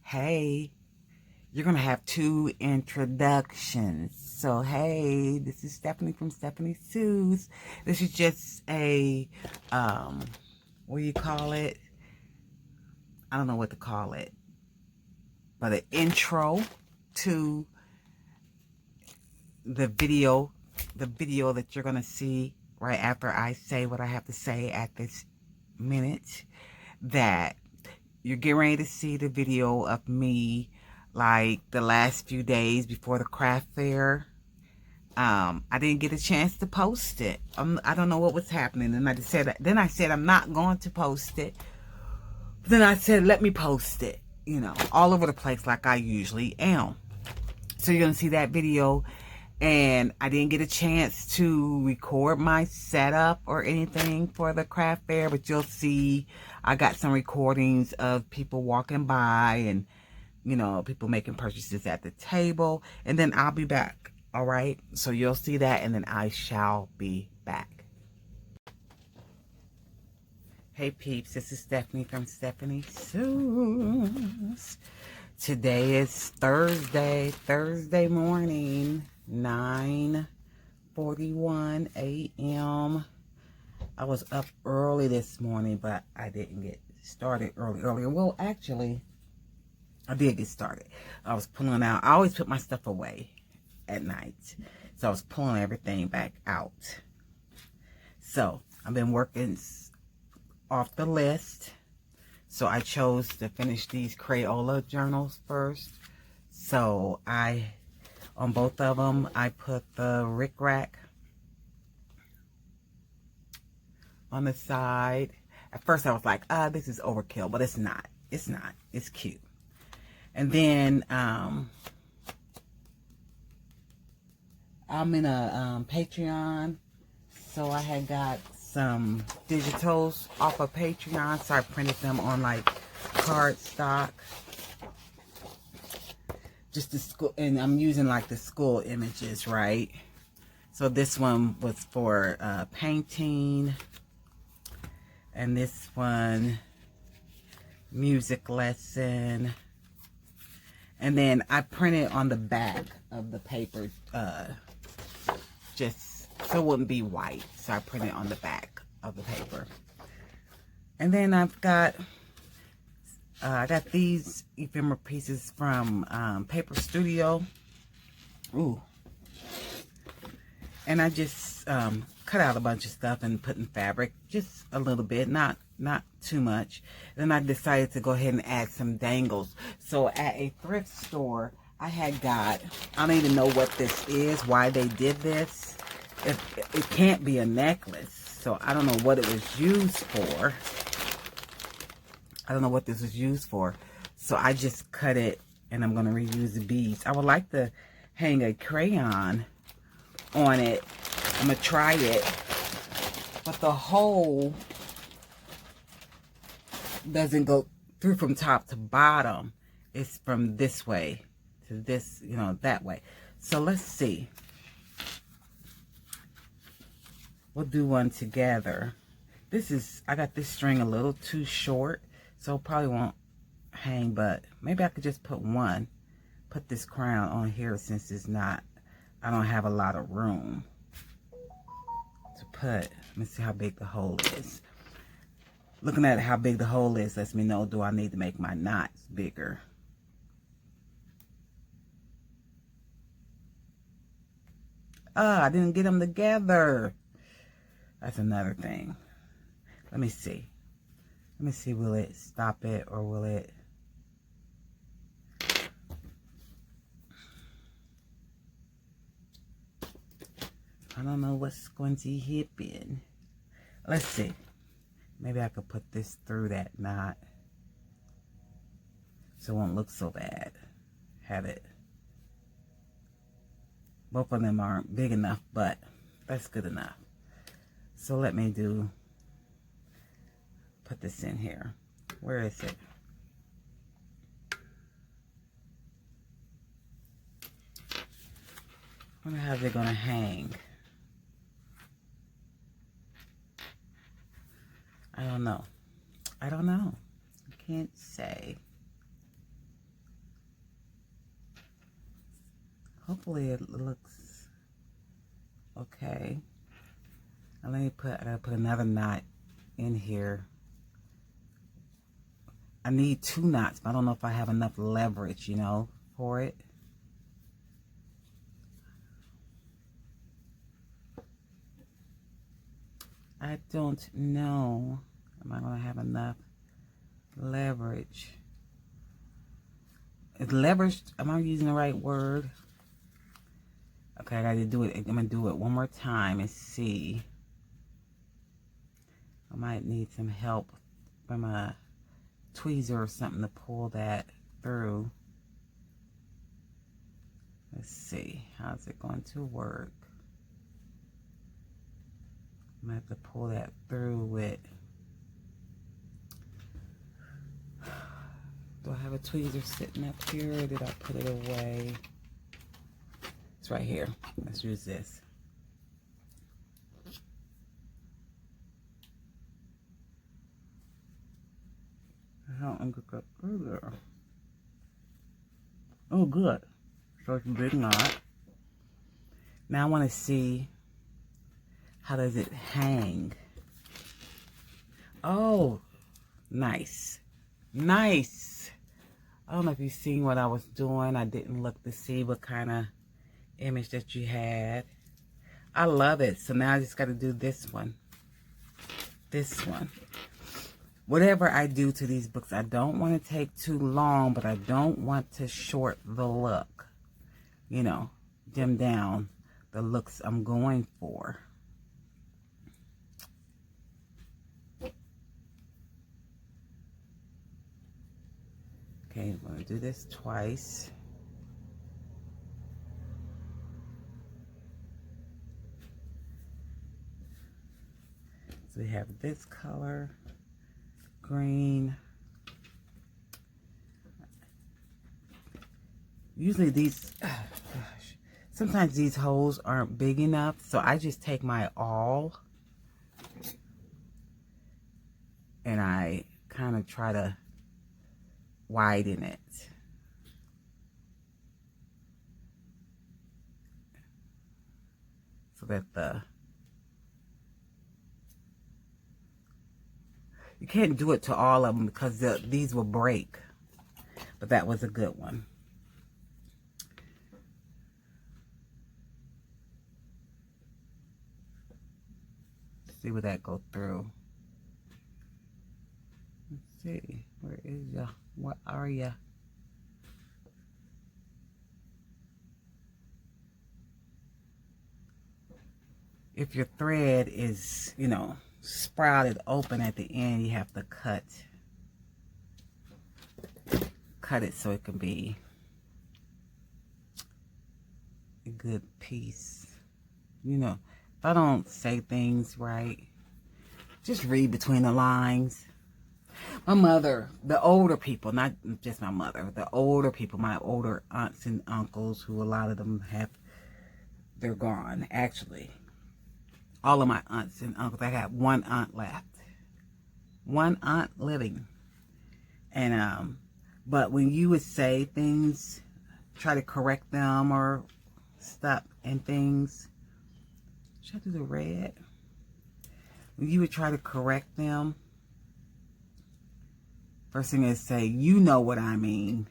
Hey, you're going to have two introductions. So, hey, this is Stephanie from Stephanie Sue's. This is just a, what do you call it? I don't know what to call it, but an intro to the video that you're going to see right after I say what I have to say at this minute, that you're getting ready to see the video of me like the last few days before the craft fair. I didn't get a chance to post it. I don't know what was happening, and then I said I'm not going to post it. Then I said let me post it, all over the place like I usually am. So you're gonna see that video, and I didn't get a chance to record my setup or anything for the craft fair, but you'll see I got some recordings of people walking by and people making purchases at the table, and then I'll be back. All right, so you'll see that, and then I shall be back. Hey peeps, this is Stephanie from Stephanie Sue's. Today is Thursday morning, 9:41 a.m. I was up early this morning, but I didn't get started earlier. Well, actually, I did get started. I was pulling out. I always put my stuff away at night, so I was pulling everything back out. So I've been working off the list. So I chose to finish these Crayola journals first. So on both of them, I put the Rick Rack on the side. At first I was like, this is overkill, but it's not. It's not. It's cute. And then I'm in a Patreon, so I had got some digitals off of Patreon, so I printed them on like cardstock, just the school, and I'm using like the school images, right? So this one was for painting, and this one music lesson, and then I printed on the back of the paper, just so it wouldn't be white. So I printed on the back of the paper. And then I've got, I got these ephemera pieces from Paper Studio. Ooh. And I just cut out a bunch of stuff and put in fabric, just a little bit, not too much. Then I decided to go ahead and add some dangles. So at a thrift store, I had got, I don't even know what this is, why they did this. It can't be a necklace, so I don't know what it was used for. I don't know what this was used for. So I just cut it, and I'm going to reuse the beads. I would like to hang a crayon on it. I'm going to try it. But the hole doesn't go through from top to bottom. It's from this way to this, that way. So let's see. We'll do one together. I got this string a little too short, so it probably won't hang, but maybe I could just put this crown on here, since I don't have a lot of room to put. Let me see how big the hole is. Looking at how big the hole is lets me know, do I need to make my knots bigger? I didn't get them together. That's another thing. Let me see. Will it stop it, or will it? I don't know what's going to happen. Let's see. Maybe I could put this through that knot, so it won't look so bad. Have it. Both of them aren't big enough, but that's good enough. So let me put this in here. Where is it? I wonder how they're gonna hang. I don't know. I can't say. Hopefully it looks okay. And let me I gotta put another knot in here. I need 2 knots, but I don't know if I have enough leverage, you know, for it. I don't know. Am I gonna have enough leverage? Is leverage, am I using the right word? Okay, I gotta do it. I'm gonna do it one more time and see. I might need some help from a tweezer or something to pull that through. Let's see, how's it going to work? I'm gonna have to pull that through with, do I have a tweezer sitting up here or did I put it away? It's right here. Let's use this. Oh, good. So it's a big knot. Now I want to see, how does it hang? Oh, nice. Nice. I don't know if you've seen what I was doing. I didn't look to see what kind of image that you had. I love it. So now I just got to do this one. This one. Whatever I do to these books, I don't want to take too long, but I don't want to short the look. You know, dim down the looks I'm going for. Okay, I'm going to do this twice. So we have this color, green. Usually these, gosh, sometimes these holes aren't big enough, so I just take my awl and I kind of try to widen it. So that you can't do it to all of them because these will break. But that was a good one. See where that go through. Let's see. Where is ya? What are ya? If your thread is, you know, sprouted open at the end, you have to cut it so it can be a good piece. You know, if I don't say things right, just read between the lines. My mother, the older people, not just my mother, the older people, my older aunts and uncles, who a lot of them they're gone, actually. All of my aunts and uncles, I got one aunt left. One aunt living. And, but when you would say things, try to correct them or stop and things, should I do the red? When you would try to correct them, first thing is say, you know what I mean.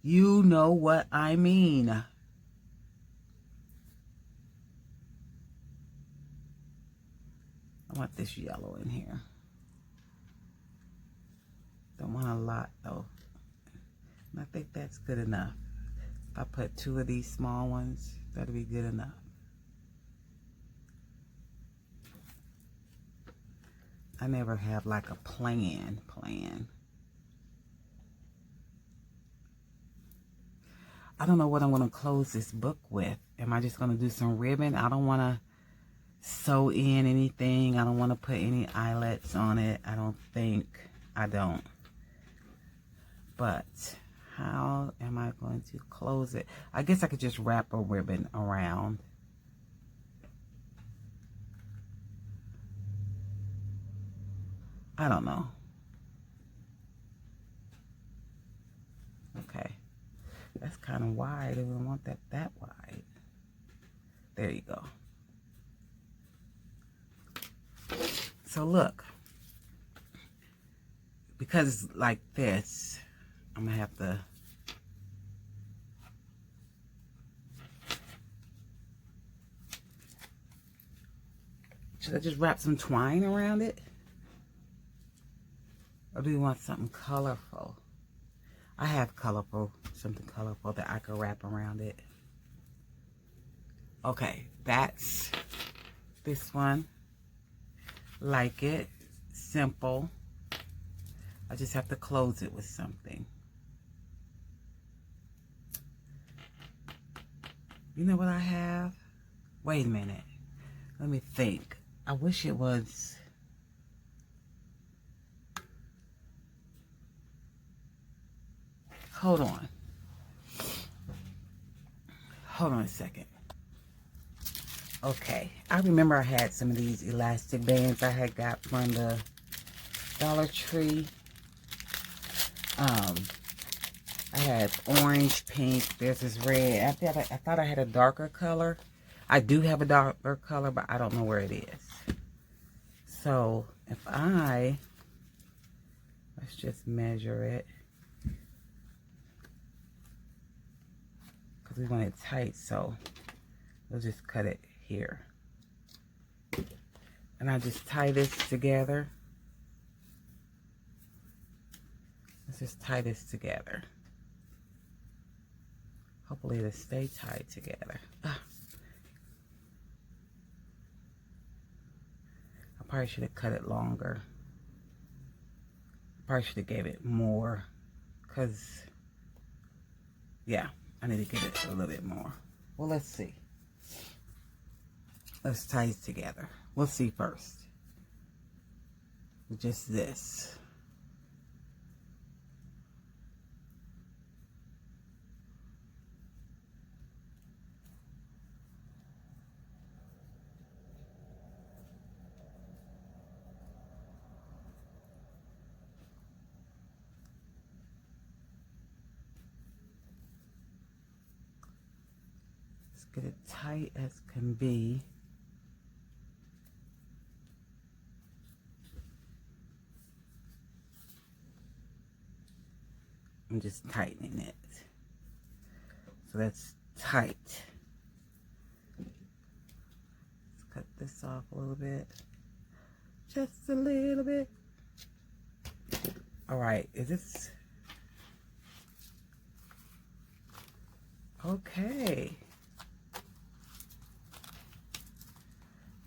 You know what I mean. I want this yellow in here. Don't want a lot though. And I think that's good enough. If I put 2 of these small ones, that'll be good enough. I never have like a plan. I don't know what I'm going to close this book with. Am I just going to do some ribbon? I don't want to sew in anything. I don't want to put any eyelets on it. I don't. But how am I going to close it? I guess I could just wrap a ribbon around. I don't know. kind of wide. I don't want that wide. There you go. So look, because it's like this, I'm gonna have to should I just wrap some twine around it? Or do you want something colorful? I have something colorful that I could wrap around it. Okay, that's this one. Like it, simple. I just have to close it with something. You know what I have? Wait a minute. Let me think. I wish it was... Hold on. Hold on a second. Okay. I remember I had some of these elastic bands I had got from the Dollar Tree. I had orange, pink. There's this red. I thought I had a darker color. I do have a darker color, but I don't know where it is. So if let's just measure it. Because we want it tight, so we'll just cut it here. And I just tie this together. Let's just tie this together. Hopefully it'll stay tied together. I probably should have cut it longer. Probably should have gave it more. Because, yeah, I need to give it a little bit more. Well, let's see. Let's tie it together. We'll see first. Just this. Let's get it tight as can be. I'm just tightening it. So that's tight. Let's cut this off a little bit. Just a little bit. All right, is this... Okay.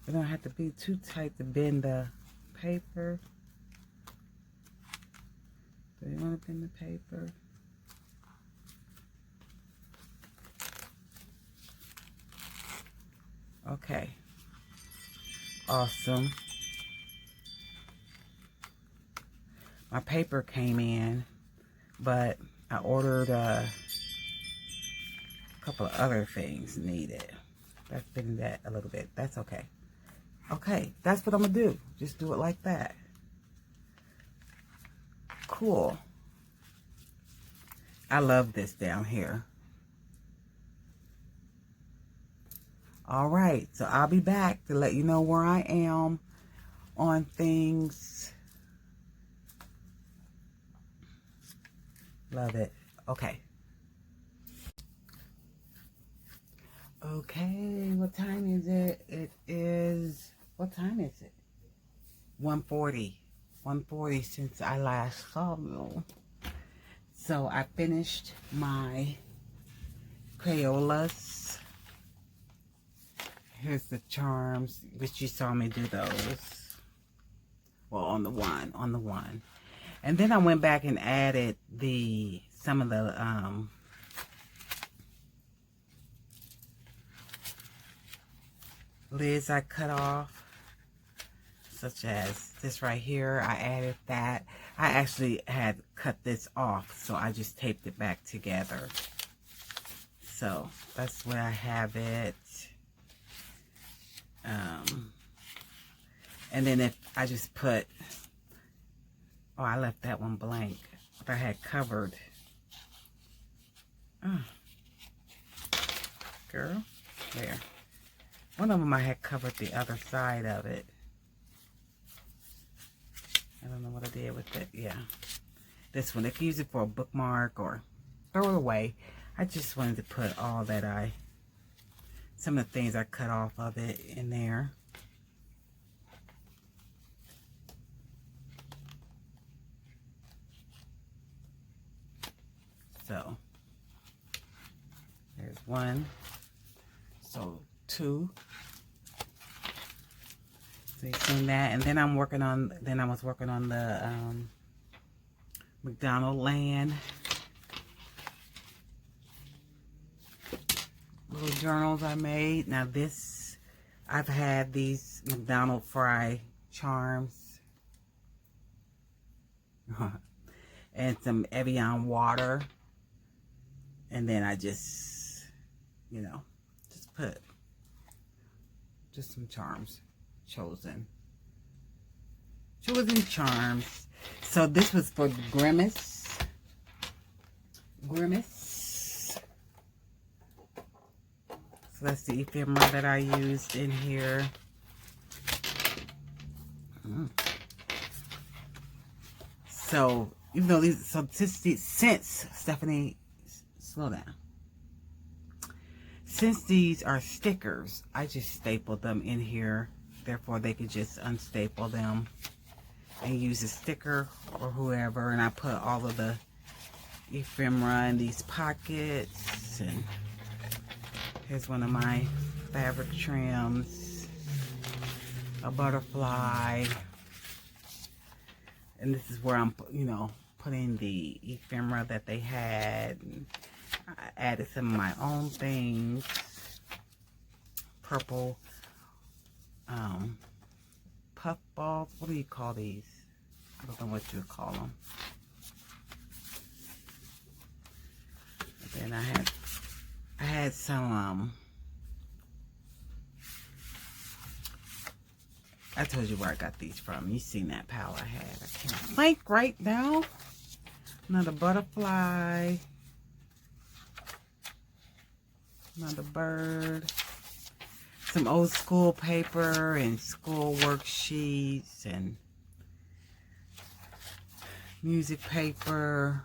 It don't have to be too tight to bend the paper. Do you want to bend the paper? Okay. Awesome. My paper came in, but I ordered a couple of other things needed. That's been that a little bit. That's okay. Okay, that's what I'm gonna do. Just do it like that. Cool. I love this down here. All right, so I'll be back to let you know where I am on things. Love it. Okay. Okay, what time is it? It is, what time is it? 1:40. 1:40 since I last saw you. So I finished my Crayolas. Here's the charms, which you saw me do those. Well, on the one. And then I went back and added some of the lids I cut off, such as this right here. I added that. I actually had cut this off, so I just taped it back together. So that's where I have it. And then if I just put, I left that one blank. If I had covered, sticker. There. One of them I had covered the other side of it. I don't know what I did with it. Yeah. This one, if you use it for a bookmark or throw it away. I just wanted to put all that some of the things I cut off of it in there. So, there's one. So, two. So, you've seen that. And then I was working on the McDonald Land little journals I made. Now this, I've had these McDonald fry charms and some Evian water, and then I just, you know, just put just some charms, chosen charms. So this was for Grimace. So that's the ephemera that I used in here. So even though these, so since Stephanie, slow down. Since these are stickers, I just stapled them in here. Therefore, they could just unstaple them and use a sticker or whoever. And I put all of the ephemera in these pockets. And here's one of my fabric trims, a butterfly. And this is where I'm, you know, putting the ephemera that they had. And I added some of my own things. Purple puff balls. What do you call these? I don't know what you would call them. And then I had some I told you where I got these from. You seen that pal I had. I can't think right now. Another butterfly. Another bird. Some old school paper and school worksheets and music paper.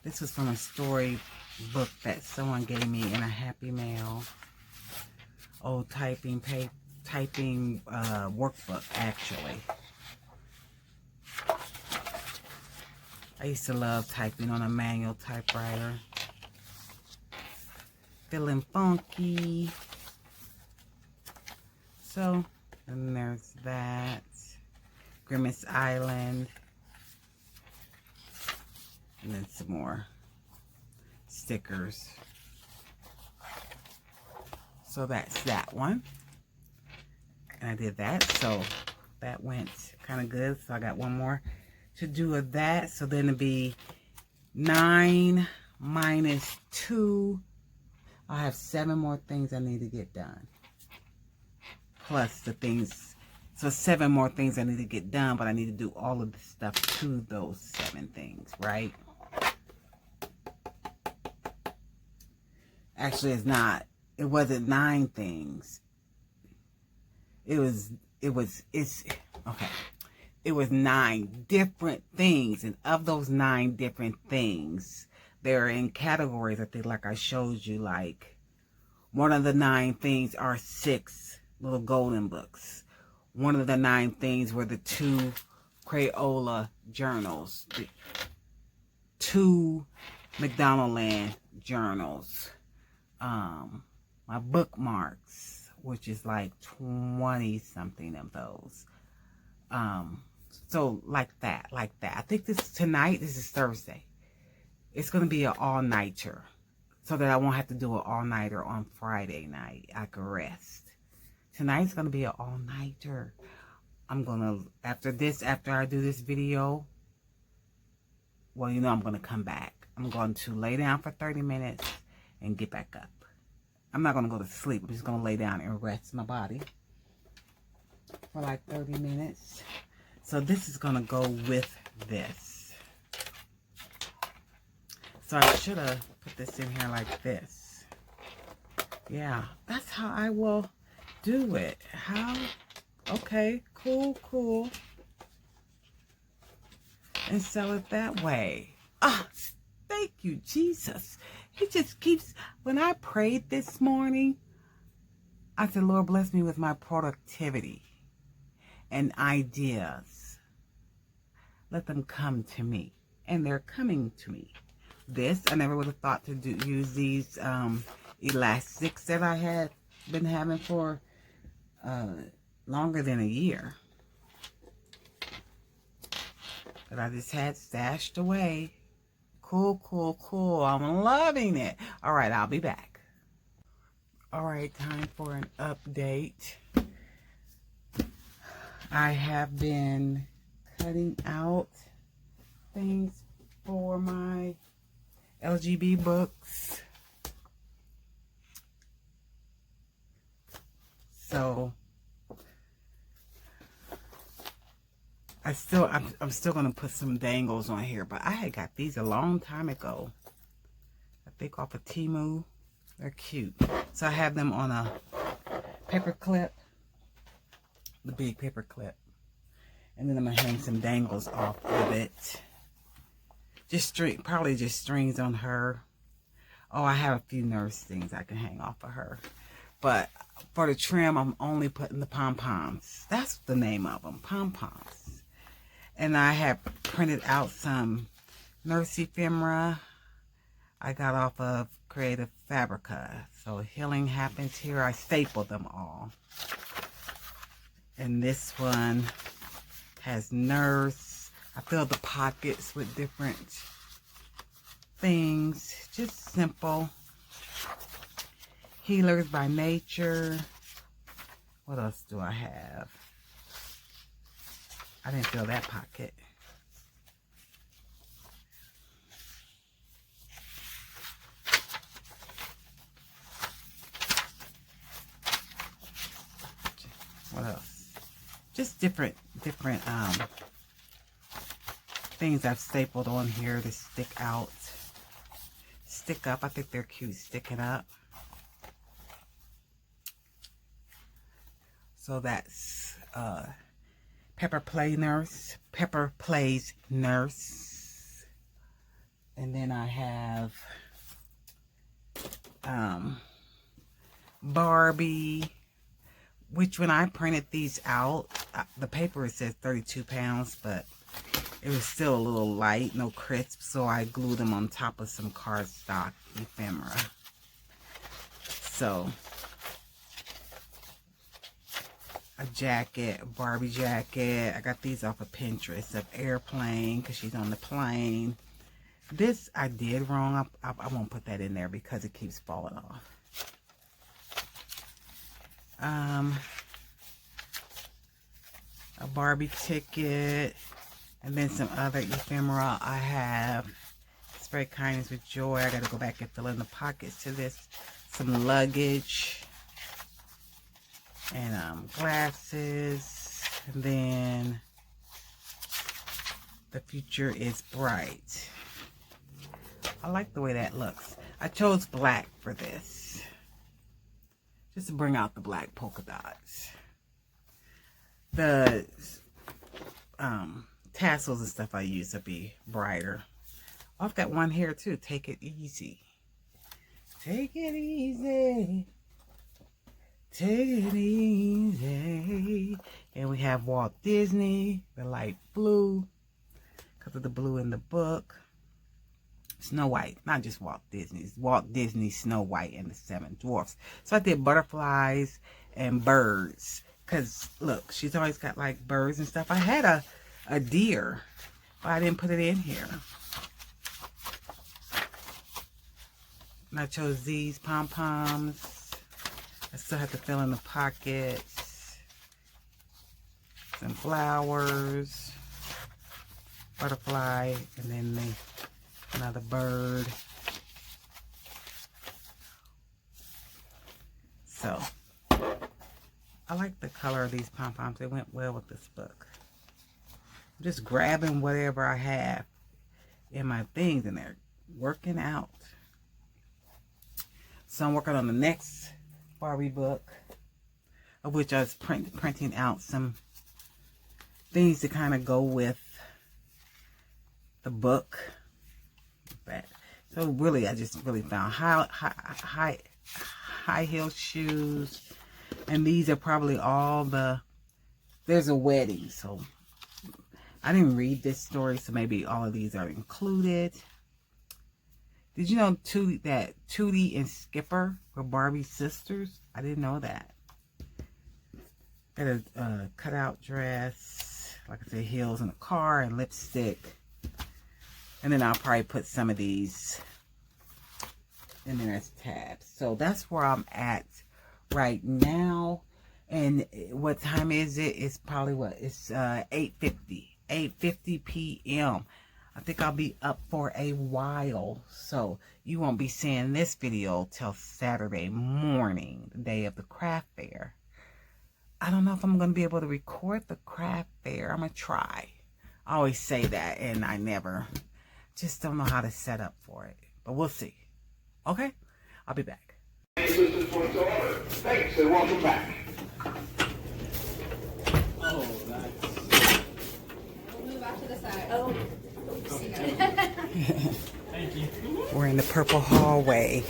This was from a story book that someone gave me in a Happy Mail. Old typing workbook, actually. I used to love typing on a manual typewriter. Feeling funky. So, and there's that. Grimace Island. And then some more stickers. So that's that one. And I did that. So that went kind of good. So I got one more to do of that. So then it'll be 9 minus 2. I have 7 more things I need to get done. Plus the things. So 7 more things I need to get done. But I need to do all of the stuff to those 7 things. Right? Actually, it's not. It wasn't 9 things. It's okay. It was 9 different things, and of those 9 different things, they're in categories. I think, like I showed you, like one of the 9 things are 6 little golden books. One of the 9 things were the 2 Crayola journals, the 2 McDonald Land journals. My bookmarks, which is like 20 something of those. So like that. I think this is Thursday. It's going to be an all-nighter so that I won't have to do an all-nighter on Friday night. I can rest. Tonight's going to be an all-nighter. I'm going to, after I do this video, well, you know, I'm going to come back. I'm going to lay down for 30 minutes and get back up. I'm not going to go to sleep. I'm just going to lay down and rest my body. for like 30 minutes. So this is going to go with this. So I should have put this in here like this. Yeah, that's how I will do it. How? Okay, cool, cool. And sell it that way. Ah, thank you, Jesus. He just keeps, when I prayed this morning, I said, Lord, bless me with my productivity and ideas. Let them come to me. And they're coming to me. This, I never would have thought to use these elastics that I had been having for longer than a year. But I just had stashed away. Cool, cool, cool. I'm loving it. All right, I'll be back. All right, time for an update. I have been cutting out things for my LGB books. So I'm still gonna put some dangles on here, but I had got these a long time ago. I think off of Temu. They're cute. So I have them on a paper clip, the big paper clip, and then I'm gonna hang some dangles off of it. Just probably just strings on her. Oh, I have a few nurse things I can hang off of her. But for the trim, I'm only putting the pom-poms. That's the name of them, pom-poms. And I have printed out some nurse ephemera I got off of Creative Fabrica. So healing happens here. I stapled them all. And this one has nurse. I filled the pockets with different things. Just simple. Healers by Nature. What else do I have? I didn't fill that pocket. What else? Just different things I've stapled on here to stick out. Stick up. I think they're cute sticking up. So that's Pepper Plays Nurse. And then I have Barbie, which when I printed these out, the paper, it says 32 pounds, but it was still a little light, no crisp, so I glued them on top of some cardstock ephemera. So a jacket, a Barbie jacket. I got these off of Pinterest, of airplane, because she's on the plane. This I did wrong. I won't put that in there because it keeps falling off. A Barbie ticket, and then some other ephemera I have. Spread Kindness with Joy. I got to go back and fill in the pockets to this. Some luggage. And glasses. And then The Future is Bright. I like the way that looks. I chose black for this, just to bring out the black polka dots. The tassels and stuff I use to be brighter. I've got one here too. Take it easy. Take it easy. Take it easy. And we have Walt Disney, the light blue, because of the blue in the book. Snow White, not just Walt Disney. It's Walt Disney, Snow White, and the Seven Dwarfs. So I did butterflies and birds. Because, look, she's always got, like, birds and stuff. I had a deer, but I didn't put it in here. And I chose these pom-poms. I still have to fill in the pockets. Some flowers. Butterfly. And then another bird. So, I like the color of these pom-poms. They went well with this book. I'm just grabbing whatever I have in my things, and they're working out. So I'm working on the next Barbie book, of which I was printing out some things to kind of go with the book. So really, I just really found high heel shoes, and these are probably all the. There's a wedding, so I didn't read this story, so maybe all of these are included. Did you know that Tootie and Skipper were Barbie's sisters? I didn't know that. Got a cutout dress, like I said, heels in a car, and lipstick. And then I'll probably put some of these in there as tabs. So that's where I'm at right now. And what time is it? It's probably what? It's 8:50 p.m. I think I'll be up for a while. So you won't be seeing this video till Saturday morning, the day of the craft fair. I don't know if I'm going to be able to record the craft fair. I'm going to try. I always say that, and I never. Just don't know how to set up for it. But we'll see. Okay? I'll be back. Thanks, and welcome back. Oh, that's... We'll move out to the side. Oh. Thank you. We're in the purple hallway.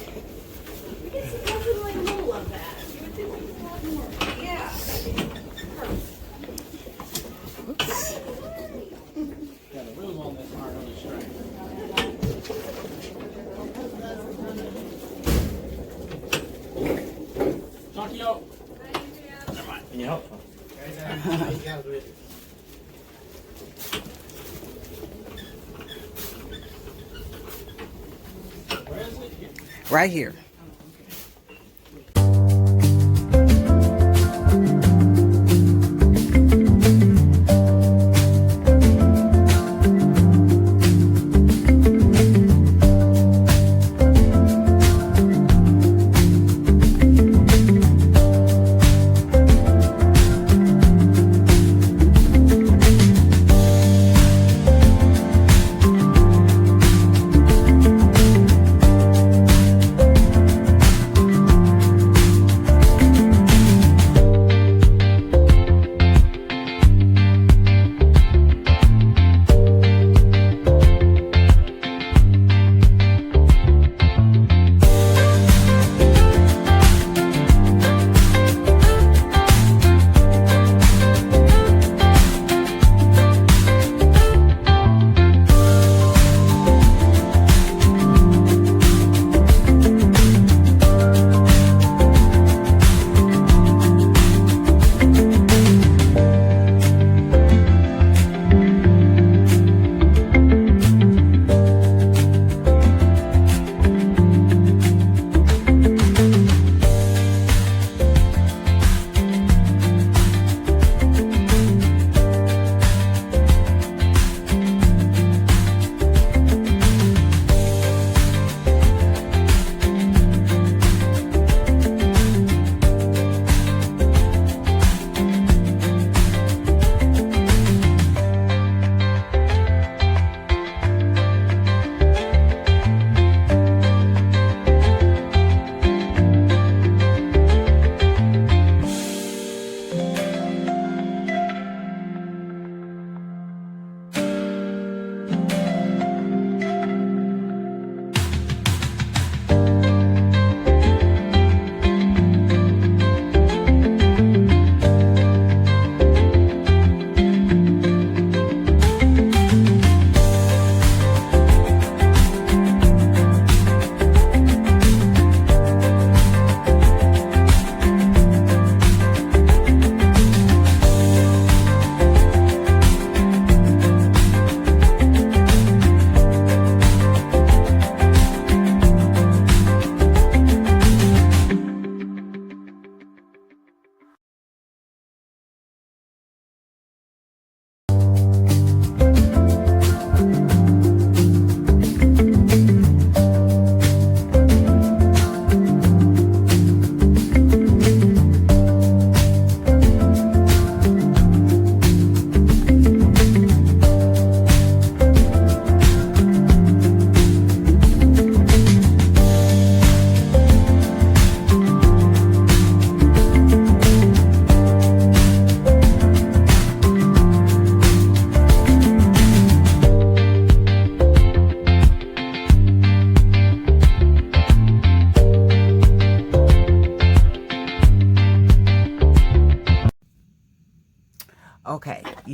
We get some definitely little of that. You would think we'd want more. Yeah. Oops. Yeah, the wheels on this aren't really straight. Tokyo! Never mind. Can you help? Where is it? Right here.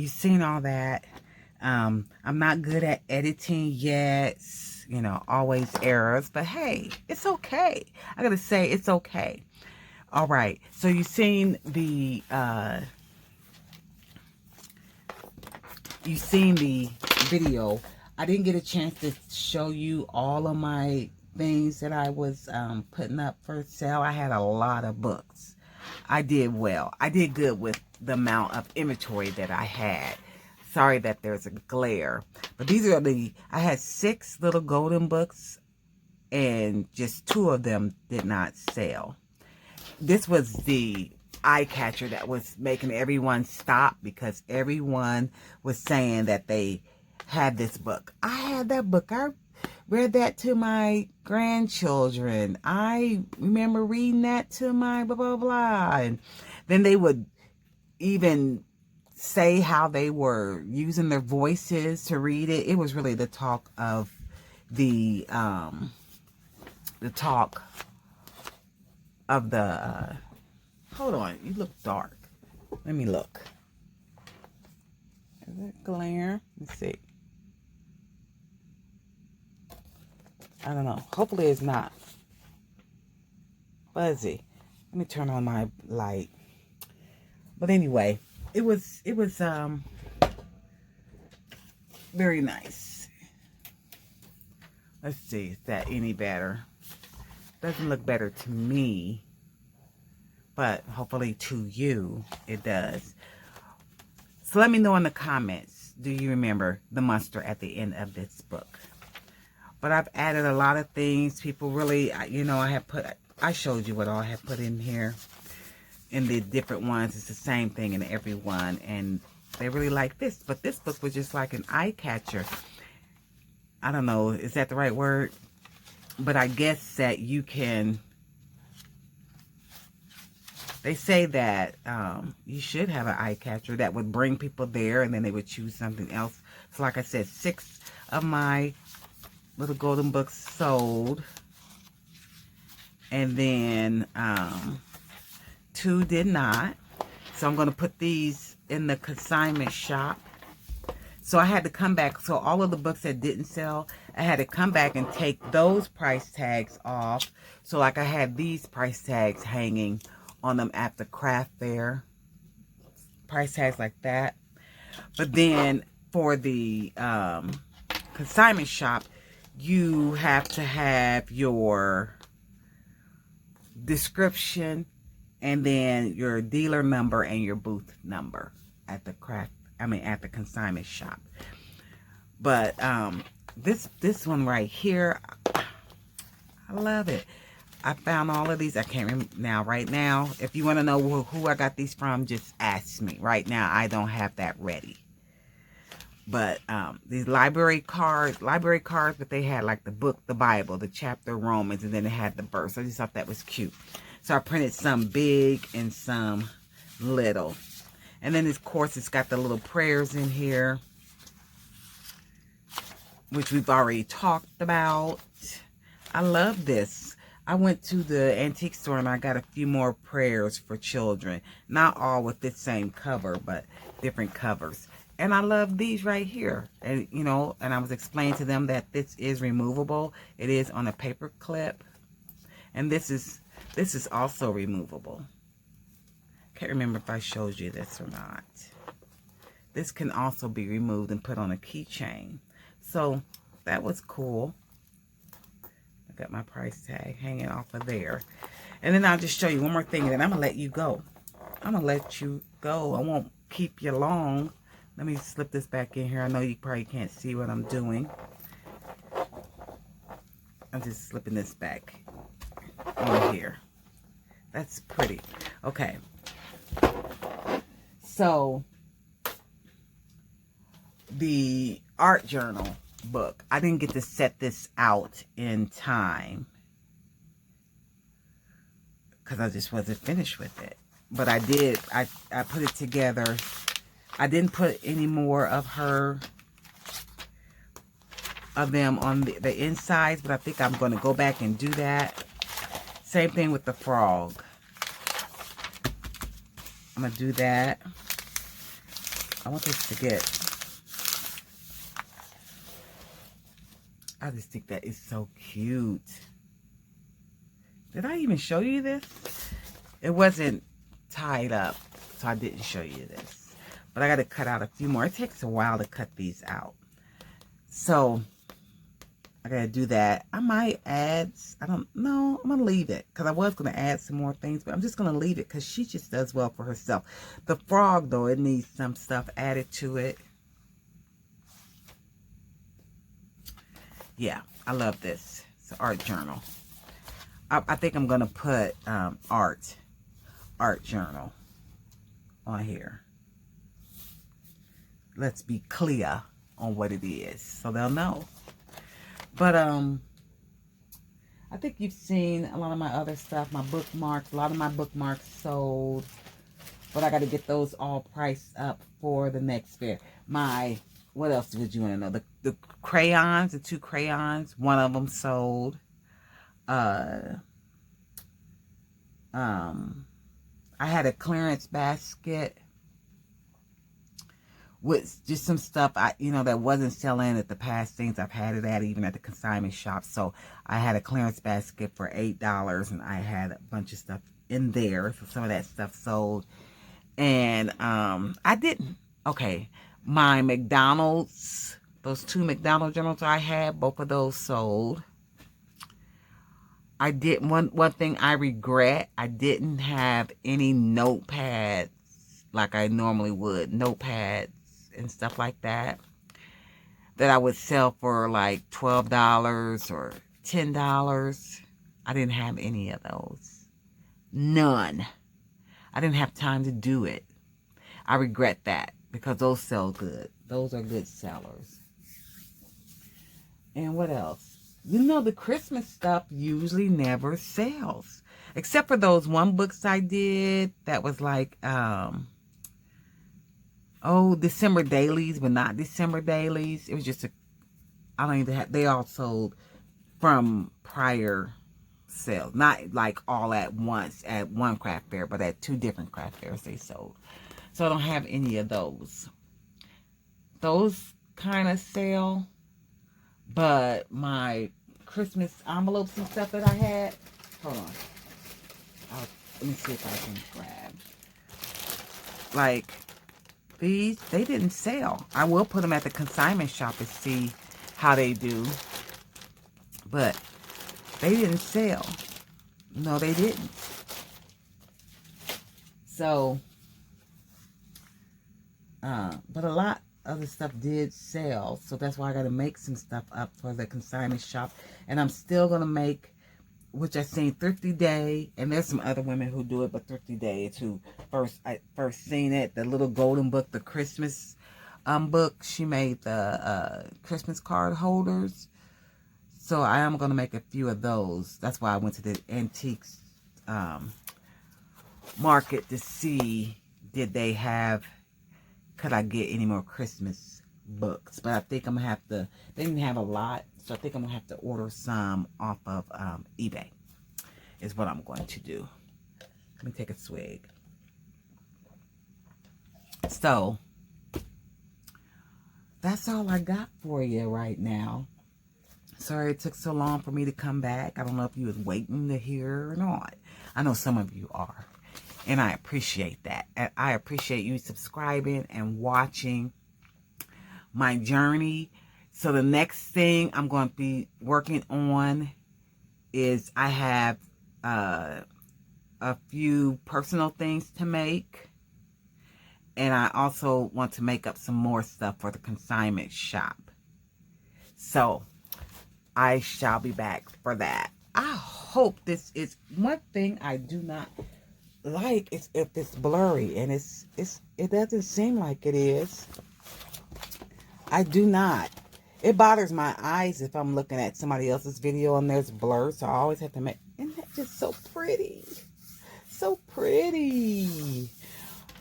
you've seen all that. I'm not good at editing yet. You know, always errors. But hey, it's okay. I gotta say, it's okay. All right. So you've seen the video. I didn't get a chance to show you all of my things that I was putting up for sale. I had a lot of books. I did well. I did good with the amount of inventory that I had. Sorry that there's a glare. But these are I had 6 little golden books and just 2 of them did not sell. This was the eye catcher that was making everyone stop because everyone was saying that they had this book. I had that book. I read that to my grandchildren. I remember reading that to my blah, blah, blah. And then they would even say how they were using their voices to read it. It was really the talk of the hold on, you look dark. Let me look. Is it glare? Let's see. I don't know. Hopefully it's not fuzzy. Let me turn on my light. But anyway, it was very nice. Let's see, is that any better? Doesn't look better to me, but hopefully to you it does. So let me know in the comments, do you remember the monster at the end of this book? But I've added a lot of things. People really, you know, I showed you what all I have put in here. In the different ones, it's the same thing in every one. And they really like this. But this book was just like an eye catcher. I don't know, is that the right word? But I guess that you can, they say that you should have an eye catcher that would bring people there and then they would choose something else. So like I said, 6 of my little golden books sold. And then 2 did not. So I'm going to put these in the consignment shop. So I had to come back. So all of the books that didn't sell, I had to come back and take those price tags off. So like I had these price tags hanging on them at the craft fair. Price tags like that. But then for the consignment shop, you have to have your description and then your dealer number and your booth number at the at the consignment shop. But this one right here, I love it. I found all of these. I can't remember now. Right now, if you want to know who I got these from, just ask me. Right now, I don't have that ready. But these library cards, but they had like the book, the Bible, the chapter Romans, and then it had the verse. I just thought that was cute. So I printed some big and some little. And then, of course, it's got the little prayers in here, which we've already talked about. I love this. I went to the antique store and I got a few more prayers for children. Not all with this same cover, but different covers. And I love these right here. And, you know, and I was explaining to them that this is removable. It is on a paper clip. And this is also removable. Can't remember if I showed you this or not. This can also be removed and put on a keychain. So that was cool. I got my price tag hanging off of there. And then I'll just show you one more thing and then I'm going to let you go. I'm going to let you go. I won't keep you long. Let me slip this back in here. I know you probably can't see what I'm doing. I'm just slipping this back on here. That's pretty. Okay. So, the art journal book. I didn't get to set this out in time because I just wasn't finished with it. But I did. I put it together. I didn't put any more of them on the insides, but I think I'm going to go back and do that. Same thing with the frog. I'm going to do that. I want this to get, I just think that is so cute. Did I even show you this? It wasn't tied up, so I didn't show you this. But I got to cut out a few more. It takes a while to cut these out. So, I got to do that. I might add, I don't know, I'm going to leave it. Because I was going to add some more things, but I'm just going to leave it because she just does well for herself. The frog, though, it needs some stuff added to it. Yeah, I love this. It's an art journal. I think I'm going to put art journal on here. Let's be clear on what it is so they'll know. But I think you've seen a lot of my other stuff, my bookmarks. A lot of my bookmarks sold, but I got to get those all priced up for the next fair. What else would you want to know? The crayons, the 2 crayons, one of them sold. I had a clearance basket with just some stuff that wasn't selling at the past things I've had it at, even at the consignment shop. So I had a clearance basket for $8, and I had a bunch of stuff in there. So some of that stuff sold. And I didn't. Okay, my McDonald's, those 2 McDonald's journals I had, both of those sold. I did one thing I regret. I didn't have any notepads like I normally would. Notepads and stuff like that I would sell for like $12 or $10. I didn't have any of those. None. I didn't have time to do it. I regret that because those sell good. Those are good sellers. And what else? The Christmas stuff usually never sells. Except for those one books I did that was like, December dailies, but not December dailies. It was just they all sold from prior sales. Not like all at once at one craft fair, but at 2 different craft fairs they sold. So I don't have any of those. Those kind of sell. But my Christmas envelopes and stuff that I had, hold on. Let me see if I can grab. Like, these, they didn't sell. I will put them at the consignment shop and see how they do. But they didn't sell. No, they didn't. So, but a lot of the stuff did sell, so that's why I got to make some stuff up for the consignment shop. And I'm still going to make, which I seen Thrifty Day, and there's some other women who do it, but Thrifty Day is who I first seen it. The little golden book, the Christmas book, she made the Christmas card holders. So I am going to make a few of those. That's why I went to the antiques market to see, could I get any more Christmas books? But I think I'm going to have to, they didn't have a lot, so I think I'm going to have to order some off of eBay, is what I'm going to do. Let me take a swig. So, that's all I got for you right now. Sorry it took so long for me to come back. I don't know if you was waiting to hear or not. I know some of you are. And I appreciate that. And I appreciate you subscribing and watching my journey. So the next thing I'm going to be working on is I have a few personal things to make. And I also want to make up some more stuff for the consignment shop. So I shall be back for that. I hope this is one thing I do not like is if it's blurry, and it doesn't seem like it is. I do not. It bothers my eyes if I'm looking at somebody else's video and there's blur, so I always have to make. Isn't that just so pretty? So pretty.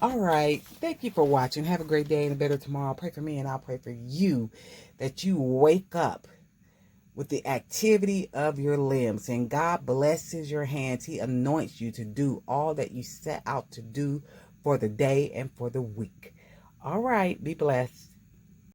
All right. Thank you for watching. Have a great day and a better tomorrow. Pray for me and I'll pray for you that you wake up with the activity of your limbs, and God blesses your hands. He anoints you to do all that you set out to do for the day and for the week. All right. Be blessed.